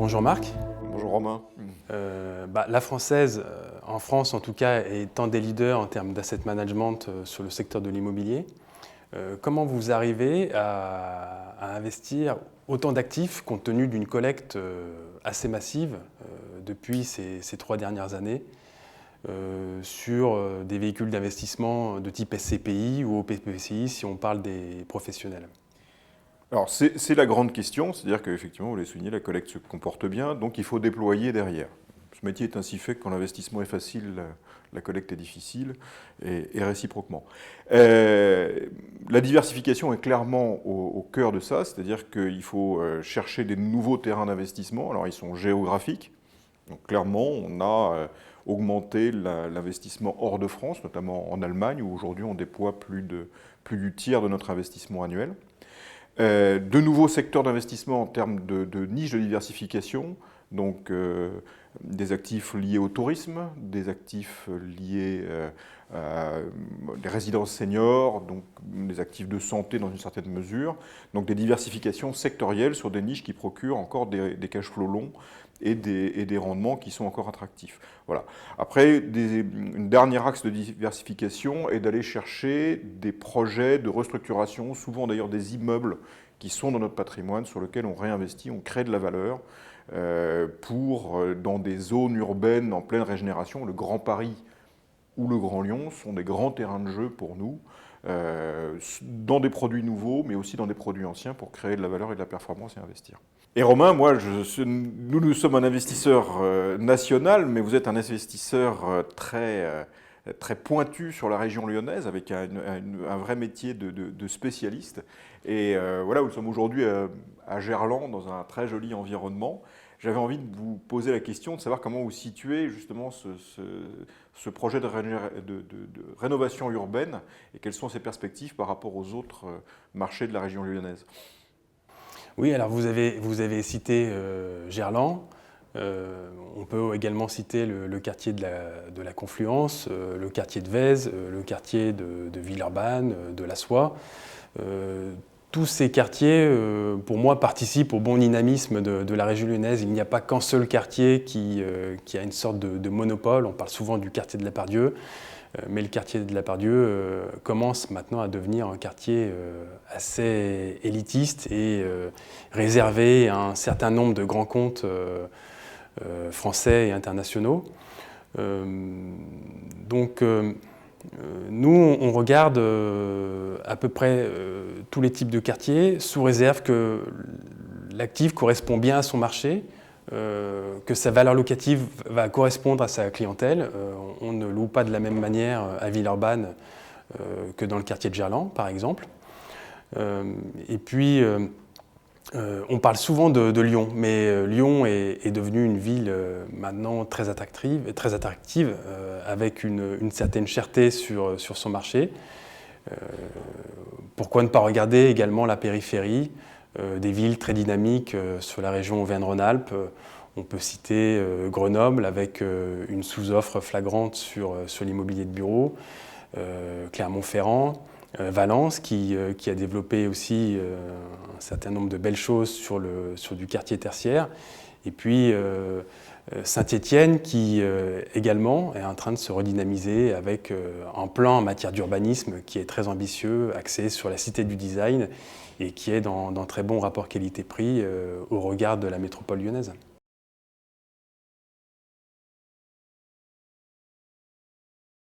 Bonjour Marc. Bonjour Romain. La Française, en France en tout cas, est un des leaders en termes d'asset management sur le secteur de l'immobilier. Comment vous arrivez à investir autant d'actifs compte tenu d'une collecte assez massive depuis ces 3 dernières années sur des véhicules d'investissement de type SCPI ou OPPCI si on parle des professionnels? Alors c'est la grande question, c'est-à-dire qu'effectivement, vous l'avez souligné, la collecte se comporte bien, donc il faut déployer derrière. Ce métier est ainsi fait que quand l'investissement est facile, la collecte est difficile, et réciproquement. La diversification est clairement au cœur de ça, c'est-à-dire qu'il faut chercher des nouveaux terrains d'investissement. Alors ils sont géographiques, donc clairement on a augmenté l'investissement hors de France, notamment en Allemagne, où aujourd'hui on déploie plus du tiers de notre investissement annuel. De nouveaux secteurs d'investissement en termes de niches de diversification, donc des actifs liés au tourisme, des actifs liés à des résidences seniors, donc des actifs de santé dans une certaine mesure, donc des diversifications sectorielles sur des niches qui procurent encore des cash flows longs et des rendements qui sont encore attractifs. Voilà. Après, une dernière axe de diversification est d'aller chercher des projets de restructuration, souvent d'ailleurs des immeubles qui sont dans notre patrimoine, sur lesquels on réinvestit, on crée de la valeur dans des zones urbaines en pleine régénération. Le Grand Paris ou le Grand Lyon sont des grands terrains de jeu pour nous, dans des produits nouveaux, mais aussi dans des produits anciens pour créer de la valeur et de la performance et investir. Et Romain, nous sommes un investisseur national, mais vous êtes un investisseur très pointu sur la région lyonnaise, avec un vrai métier de spécialiste. Et voilà, nous sommes aujourd'hui à Gerland, dans un très joli environnement. J'avais envie de vous poser la question de savoir comment vous situez justement ce projet de rénovation urbaine et quelles sont ses perspectives par rapport aux autres marchés de la région lyonnaise. Oui, alors vous avez cité Gerland. On peut également citer le quartier de la Confluence, le quartier de Vèze, le quartier de Villeurbanne, de la Soie. Tous ces quartiers, pour moi, participent au bon dynamisme de la région lyonnaise. Il n'y a pas qu'un seul quartier qui a une sorte de monopole. On parle souvent du quartier de la Part-Dieu, mais le quartier de la Part-Dieu commence maintenant à devenir un quartier assez élitiste et réservé à un certain nombre de grands comptes français et internationaux. Nous, on regarde à peu près tous les types de quartiers, sous réserve que l'actif correspond bien à son marché, que sa valeur locative va correspondre à sa clientèle. On ne loue pas de la même manière à Villeurbanne que dans le quartier de Gerland, par exemple. Et puis, on parle souvent de Lyon, mais Lyon est devenue une ville maintenant très attractive avec une certaine cherté sur son marché. Pourquoi ne pas regarder également la périphérie, des villes très dynamiques sur la région Auvergne-Rhône-Alpes. On peut citer Grenoble avec une sous-offre flagrante sur l'immobilier de bureau, Clermont-Ferrand, Valence qui a développé aussi un certain nombre de belles choses sur du quartier tertiaire, et puis Saint-Étienne qui également est en train de se redynamiser avec un plan en matière d'urbanisme qui est très ambitieux, axé sur la cité du design et qui est dans très bon rapport qualité-prix au regard de la métropole lyonnaise.